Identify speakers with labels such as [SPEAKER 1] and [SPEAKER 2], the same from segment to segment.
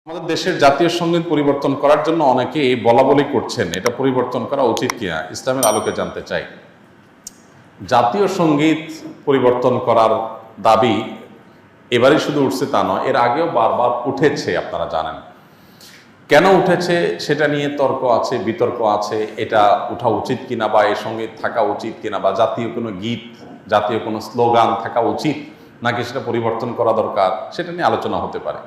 [SPEAKER 1] আমাদের দেশের জাতীয় সঙ্গীত পরিবর্তন করার জন্য অনেকে বলাবলি করছেন, এটা পরিবর্তন করা উচিত কিনা ইসলামের আলোকে জানতে চাই। জাতীয় সঙ্গীত পরিবর্তন করার দাবি এবারই শুধু উঠছে তা নয়, এর আগেও বারবার উঠেছে, আপনারা জানেন। কেন উঠেছে সেটা নিয়ে তর্ক আছে, বিতর্ক আছে, এটা উঠা উচিত কিনা বা এই সঙ্গীত থাকা উচিত কিনা, বা জাতীয় কোনো গীত, জাতীয় কোনো স্লোগান থাকা উচিত নাকি সেটা পরিবর্তন করা দরকার, সেটা নিয়ে আলোচনা হতে পারে।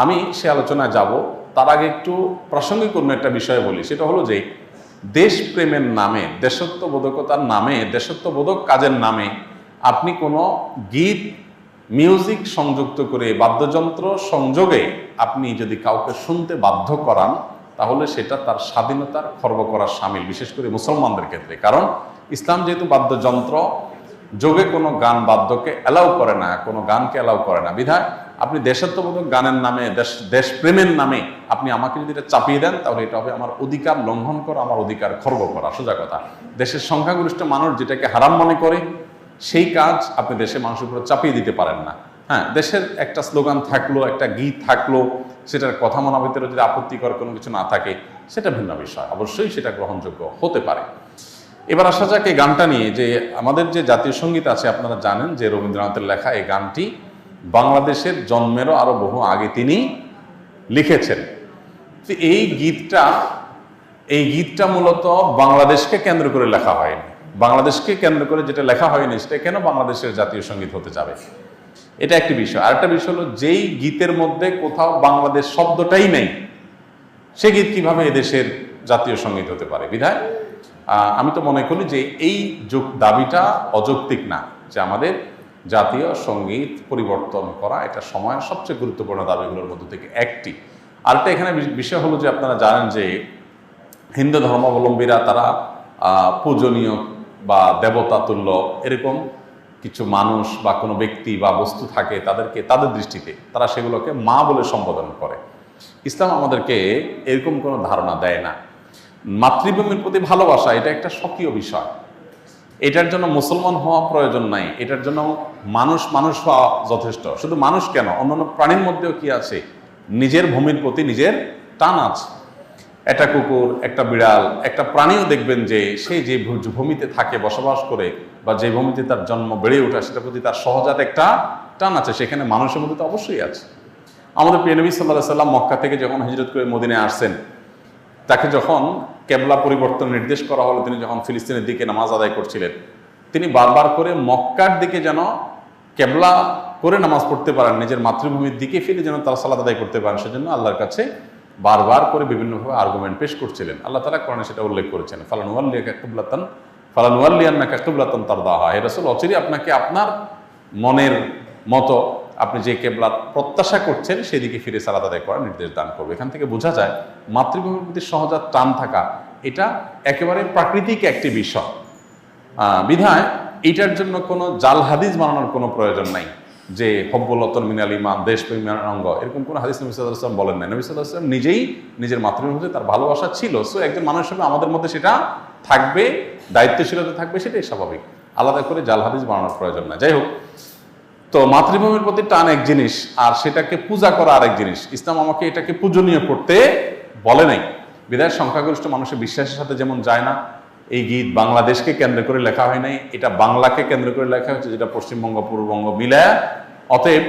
[SPEAKER 1] আমি সে আলোচনায় যাব, তার আগে একটু প্রাসঙ্গিক অন্য একটা বিষয় বলি। সেটা হলো যে দেশপ্রেমের নামে, দেশত্ববোধকতার নামে, দেশত্ববোধক কাজের নামে আপনি কোনো গীত, মিউজিক সংযুক্ত করে, বাদ্যযন্ত্র সংযোগে আপনি যদি কাউকে শুনতে বাধ্য করান, তাহলে সেটা তার স্বাধীনতার খর্ব করার শামিল, বিশেষ করে মুসলমানদের ক্ষেত্রে। কারণ ইসলাম যেহেতু বাদ্যযন্ত্র যোগে কোনো গান বাদ্যকে অ্যালাউ করে না, কোনো গানকে অ্যালাউ করে না, বিধায় আপনি দেশাত্মবোধক গানের নামে, দেশপ্রেমের নামে আপনি আমাকে যদি এটা চাপিয়ে দেন, তাহলে এটা হবে আমার অধিকার লঙ্ঘন করা, আমার অধিকার খর্ব করা। সোজা কথা, দেশের সংখ্যাগরিষ্ঠ মানুষ যেটাকে হারাম মনে করে, সেই কাজ আপনি দেশের মানুষের উপর চাপিয়ে দিতে পারেন না। হ্যাঁ, দেশের একটা স্লোগান থাকলো, একটা গীত থাকলো, সেটার কথা মনের ভিতরে যদি আপত্তিকর কোনো কিছু না থাকে, সেটা ভিন্ন বিষয়, অবশ্যই সেটা গ্রহণযোগ্য হতে পারে। এবার আসা যাক এই গানটা নিয়ে, যে আমাদের যে জাতীয় সঙ্গীত আছে, আপনারা জানেন যে রবীন্দ্রনাথের লেখা এই গানটি বাংলাদেশের জন্মেরও আরো বহু আগে তিনি লিখেছেন। এই গীতটা মূলত বাংলাদেশকে কেন্দ্র করে লেখা হয়নি। বাংলাদেশকে কেন্দ্র করে যেটা লেখা হয়নি, সেটা কেন বাংলাদেশের জাতীয় সঙ্গীত হতে যাবে? এটা একটি বিষয়। আরেকটা বিষয় হলো, যেই গীতের মধ্যে কোথাও বাংলাদেশ শব্দটাই নেই, সে গীত কিভাবে এদেশের জাতীয় সঙ্গীত হতে পারে? বিধায় আমি তো মনে করি যে এই দাবিটা অযৌক্তিক না, যে আমাদের জাতীয় সঙ্গীত পরিবর্তন করা এটা সময়ের সবচেয়ে গুরুত্বপূর্ণ দাবিগুলোর মধ্যে থেকে একটি। আরেকটা এখানে বিষয় হলো যে আপনারা জানেন যে হিন্দু ধর্মাবলম্বীরা তারা পূজনীয় বা দেবতা তুল্য এরকম কিছু মানুষ বা কোনো ব্যক্তি বা বস্তু থাকে, তাদেরকে তাদের দৃষ্টিতে তারা সেগুলোকে মা বলে সম্বোধন করে। ইসলাম আমাদেরকে এরকম কোনো ধারণা দেয় না। মাতৃভূমির প্রতি ভালোবাসা এটা একটা স্বকীয় বিষয়, এটার জন্য মুসলমান হওয়া প্রয়োজন নাই, এটার জন্য মানুষ হওয়া যথেষ্ট। শুধু মানুষ কেন, অন্যান্য প্রাণীর মধ্যেও কি আছে? নিজের ভূমির প্রতি নিজের টান আছে। একটা কুকুর, একটা বিড়াল, একটা প্রাণীও দেখবেন যে সে যে ভূমিতে থাকে, বসবাস করে, বা যে ভূমিতে তার জন্ম বেড়ে ওঠা, সেটার প্রতি তার সহজাত একটা টান আছে। সেখানে মানুষের মধ্যে তো অবশ্যই আছে। আমাদের প্রিয় নবী সাল্লাল্লাহু আলাইহি সাল্লাম মক্কা থেকে যখন হিজরত করে মদিনায় আসছেন, তাকে যখন কেবলা পরিবর্তন নির্দেশ করা হলো, তিনি যখন ফিলিস্তিনের দিকে নামাজ আদায় করছিলেন, তিনি বারবার করে মক্কার দিকে যেন কেবলা করে নামাজ পড়তে পারেন, নিজের মাতৃভূমির দিকে ফিরে যেন তারা সালাত আদায় করতে পারেন, সেজন্য আল্লাহর কাছে বারবার করে বিভিন্নভাবে আর্গুমেন্ট পেশ করছিলেন। আল্লাহ তাআলা কোরআনে সেটা উল্লেখ করেছেন, ফালানুওয়াল্লিয়ান্নাকা কিবলাতান তারদাহা, হে রাসূল, অচিরেই আপনাকে আপনার মনের মতো আপনি যে কেবলার প্রত্যাশা করছেন সেদিকে ফিরে সালাত আদায় করার নির্দেশ দান করবে। এখান থেকে বোঝা যায় মাতৃভূমির প্রতি সহজাত টান থাকা এটা একেবারে প্রাকৃতিক একটি বিষয়। বিধায় এটার জন্য কোনো জাল হাদিস বানানোর কোনো প্রয়োজন নাই, যে হব্বুল্লাতন মিনাল ঈমান, দেশপ্রেমের অঙ্গ, এরকম কোনো হাদিস নবী সাল্লাল্লাহু আলাইহি ওয়াসাল্লাম বলেন নাই। নবী সাল্লাল্লাহু আলাইহি ওয়াসাল্লাম নিজেই নিজের মাতৃভূমিতে তার ভালোবাসা ছিল। সো একজন মানুষ হিসেবে আমাদের মধ্যে সেটা থাকবে, দায়িত্বশীলতা থাকবে, সেটাই স্বাভাবিক। আলাদা করে জাল হাদিস বানানোর প্রয়োজন না। যাই হোক, তো মাতৃভূমির প্রতি টান এক জিনিস, আর সেটাকে পূজা করা আরেক জিনিস। ইসলাম আমাকে এটাকে পূজনীয় করতে বলে নাই। বিধায় সংখ্যাগরিষ্ঠ মানুষের বিশ্বাসের সাথে যেমন যায় না, এই গীত বাংলাদেশকে কেন্দ্র করে লেখা হয় নাই, এটা বাংলাকে কেন্দ্র করে লেখা হয়েছে, যেটা পশ্চিমবঙ্গ পূর্ববঙ্গ মিলায়। অতএব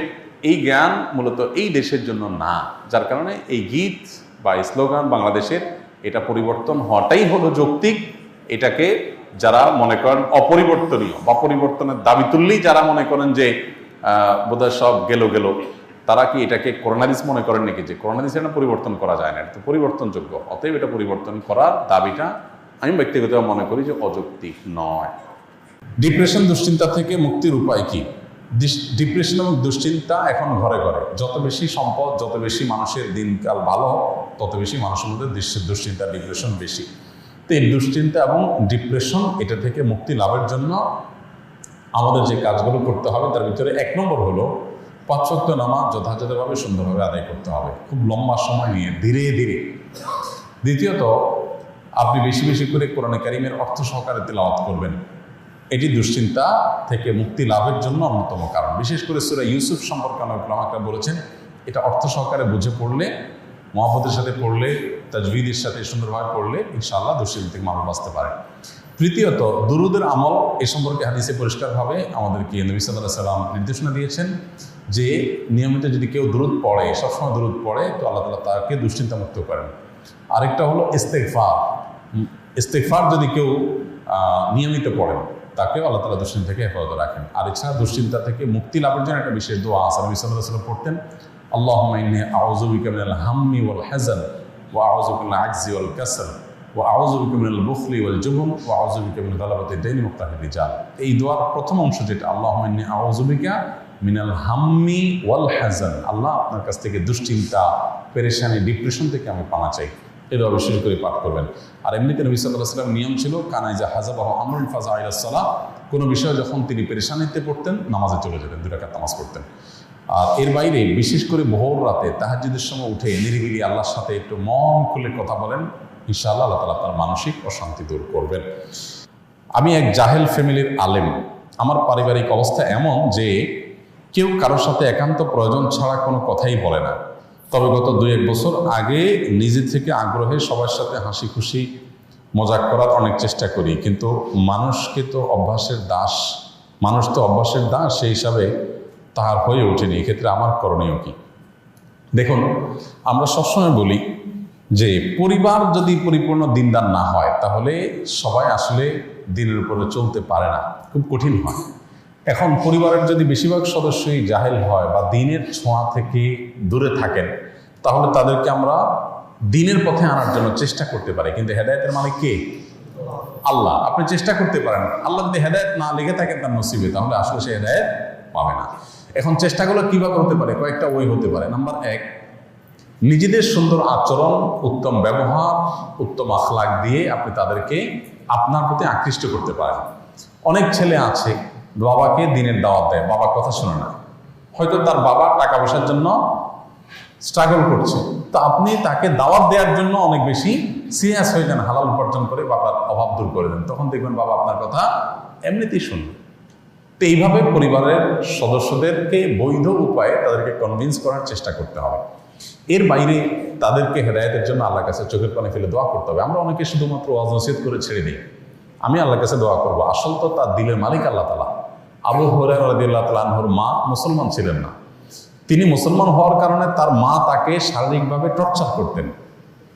[SPEAKER 1] এই জ্ঞান মূলত এই দেশের জন্য না, যার কারণে এই গীত বা স্লোগান বাংলাদেশের এটা পরিবর্তন হওয়াটাই হলো যৌক্তিক। এটাকে যারা মনে করেন অপরিবর্তনীয় বা পরিবর্তনের দাবি তুললেই যারা মনে করেন যে বোধহয় সব গেল, তারা কি এটাকে করোনারিস মনে করেন নাকি, যে করোনারিস এটা পরিবর্তন করা যায় না, এটা তো পরিবর্তনযোগ্য। অতএব এটা পরিবর্তন করার দাবিটা আমি ব্যক্তিগতভাবে মনে করি যে অযৌক্তিক নয়। ডিপ্রেশন, দুশ্চিন্তা থেকে মুক্তির উপায় কি? ডিপ্রেশন এবং দুশ্চিন্তা এখন ঘরে ঘরে। যত বেশি সম্পদ, যত বেশি মানুষের দিনকাল ভালো, তত বেশি মানুষের মধ্যে দুশ্চিন্তা, ডিপ্রেশন বেশি। তো এই দুশ্চিন্তা এবং ডিপ্রেশন এটা থেকে মুক্তি লাভের জন্য আমাদের যে কাজগুলো করতে হবে, তার ভিতরে 1 নম্বর হলো 5 ওয়াক্ত নামাজ যথাযথভাবে সুন্দরভাবে আদায় করতে হবে, খুব লম্বা সময় নিয়ে, ধীরে ধীরে। দ্বিতীয়ত, আপনি বেশি বেশি করে কোরআনে কারিমের অর্থ সহকারে তেলাওয়াত করবেন। এটি দুশ্চিন্তা থেকে মুক্তি লাভের জন্য অন্যতম কারণ। বিশেষ করে সূরা ইউসুফ সম্পর্কে অনেক উলামা বলেছেন, এটা অর্থ সহকারে বুঝে পড়লে, মহব্বতের সাথে পড়লে, তাজবিদের সাথে সুন্দরভাবে পড়লে ইনশাআল্লাহ দুশ্চিন্তা থেকে মানুষ বাঁচতে পারে। তৃতীয়ত, দুরুদের আমল এ সম্পর্কে হাদিসে পরিষ্কারভাবে আমাদেরকে নবী সাল্লাল্লাহু আলাইহি ওয়াসাল্লাম নির্দেশনা দিয়েছেন যে নিয়মিত যদি কেউ দুরুদ পড়ে, সবসময় দুরুদ পড়ে, তো আল্লাহ তাআলা তাকে দুশ্চিন্তামুক্ত করেন। আরেকটা হলো ইস্তেগফার। ইস্তেগফার যদি কেউ নিয়মিত পড়েন, তাকেও আল্লাহ তাআলা দুশ্চিন্তা থেকে হেফাজত রাখেন। আর এছাড়া দুশ্চিন্তা থেকে মুক্তি লাভের জন্য একটা বিশেষ দোয়া আছে, নবী সাল্লাল্লাহু আলাইহি ওয়াসাল্লাম পড়তেন, আল্লাহুম্মা ইন্নী আউযু বিকা মিনাল হাম্মি ওয়াল হাযান ওয়া আউযু বিকা মিনাল আজজি ওয়াল কাসল ওয়া আউযু বিকা মিনাল বুখলি ওয়াল জুবন ওয়া আউযু বিকা মিন গালাবাতিদ দাইনি ওয়া কাহরির রিজাল। এই দোয়ার প্রথম অংশ যেটা, আল্লাহুম্মা ইন্নী আউযু বিকা মিনাল হাম্মি ওয়াল হাযান, আল্লাহ আপনার কাছ থেকে দুশ্চিন্তা, পেরেশানি, ডিপ্রেশন থেকে আমি পানা চাই, এই দোয়া বিশেষ করে পাঠ করবেন। আর এমনিতে নবী সাল্লাল্লাহু আলাইহি ওয়াসাল্লাম নিয়ম ছিল, কানাইজা হাযাবাহু আমরুন ফাযা ইলাস সালাহ, কোনো বিষয়ে যখন তিনি পেরেশানিতে পড়তেন নামাজে চলে যেতেন, 2 রাকাত নামাজ পড়তেন। আর এর বাইরে বিশেষ করে ভোর রাতে তাহাজ্জুদের সময় উঠে নিরিবিলি আল্লাহর সাথে একটু মন খুলে কথা বলেন, ইনশাআল্লাহ আল্লাহ তাআলা আপনার মানসিক অশান্তি দূর করবেন। আমি এক জাহেল ফ্যামিলির আলেম। আমার পারিবারিক অবস্থা এমন যে কেউ কারোর সাথে একান্ত প্রয়োজন ছাড়া কোনো কথাই বলে না। তবে গত 2-1 বছর আগে নিজে থেকে আগ্রহে সবার সাথে হাসি খুশি মজাক করার অনেক চেষ্টা করি, কিন্তু মানুষ তো অভ্যাসের দাস, সেই হিসাবে তাহার হয়ে ওঠেনি। এক্ষেত্রে আমার করণীয় কি? দেখুন, আমরা সবসময় বলি যে পরিবার যদি পরিপূর্ণ দিনদার না হয়, তাহলে সবাই আসলে দিনের উপরে চলতে পারে না, খুব কঠিন হয়। এখন পরিবারের যদি বেশিরভাগ সদস্যই জাহেল হয় বা দিনের ছোঁয়া থেকে দূরে থাকেন, তাহলে তাদেরকে আমরা দিনের পথে আনার জন্য চেষ্টা করতে পারি। কিন্তু হেদায়েতের মালিক কে? আল্লাহ। আপনি চেষ্টা করতে পারেন, আল্লাহ যদি হেদায়েত না লিখে থাকেন তার নসিবে, তাহলে আসলে সে হেদায়েত পাবে না। এখন চেষ্টাগুলো কিভাবে হতে পারে? কয়েকটা ওয়ে হতে পারে। নাম্বার 1, নিজেদের সুন্দর আচরণ, উত্তম ব্যবহার, উত্তম আখলাক দিয়ে আপনি তাদেরকে আপনার প্রতি আকৃষ্ট করতে পারেন। অনেক ছেলে আছে বাবাকে দিনের দাওয়াত দেয়, বাবা কথা শোনে না, হয়তো তার বাবা টাকা পয়সার জন্য স্ট্রাগল করছে, তো আপনি তাকে দাওয়াত দেওয়ার জন্য অনেক বেশি সিরিয়াস হয়ে যান, হালাল উপার্জন করে বাবার অভাব দূর করে দেন, তখন দেখবেন বাবা আপনার কথা এমনিতেই শুনবে। তো এইভাবে পরিবারের সদস্যদেরকে বৈধ উপায়ে তাদেরকে কনভিন্স করার চেষ্টা করতে হবে। এর বাইরে তাদেরকে হেদায়েতের জন্য আল্লাহর কাছে চোখের পানি ফেলে দোয়া করতে হবে। আমরা অনেকে শুধুমাত্র ওয়াজ নসিহত করে ছেড়ে দিই, আমি আল্লাহর কাছে দোয়া করবো। আসল তো তার দিলের মালিক আল্লাহ তাআলা। আবু হুরায়রা রাদিয়াল্লাহু তাআলা আনহুর মা মুসলমান ছিলেন না। তিনি মুসলমান হওয়ার কারণে তার মা তাকে শারীরিকভাবে টর্চার করতেন,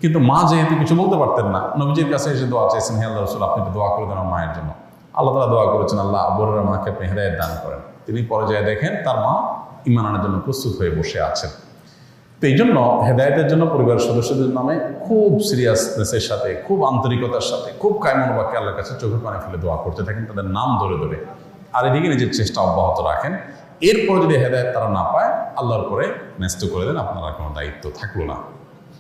[SPEAKER 1] কিন্তু মা যেহেতু কিছু বলতে পারতেন না, নবীজির কাছে এসে দোয়া চাইছেন, হে আল্লাহ রাসূল, আপনি তো দোয়া করে দেন আমার মায়ের জন্য। আল্লাহ তাআলা দোয়া করেছেন, আল্লাহ আবু হুরায়রার মাকে আপনি হেদায়েত দান করেন। তিনি পরে যায় দেখেন তার মা ঈমান আনার জন্য প্রস্তুত হয়ে বসে আছেন। তো এই জন্য হেদায়েতের জন্য পরিবারের সদস্যদের নামে খুব সিরিয়াসনেসের সাথে, খুব আন্তরিকতার সাথে, খুব কায়মন বাক্যে আল্লাহর কাছে চোখের পানি ফেলে দোয়া করতে থাকেন, তাদের নাম ধরে ধরে। আর এদিকে নিজের চেষ্টা অব্যাহত রাখেন। এরপরে যদি হেদায়েত তারা না পায়, আল্লাহর পরে ন্যস্ত করে দেন, আপনার আর কোনো দায়িত্ব থাকলো না।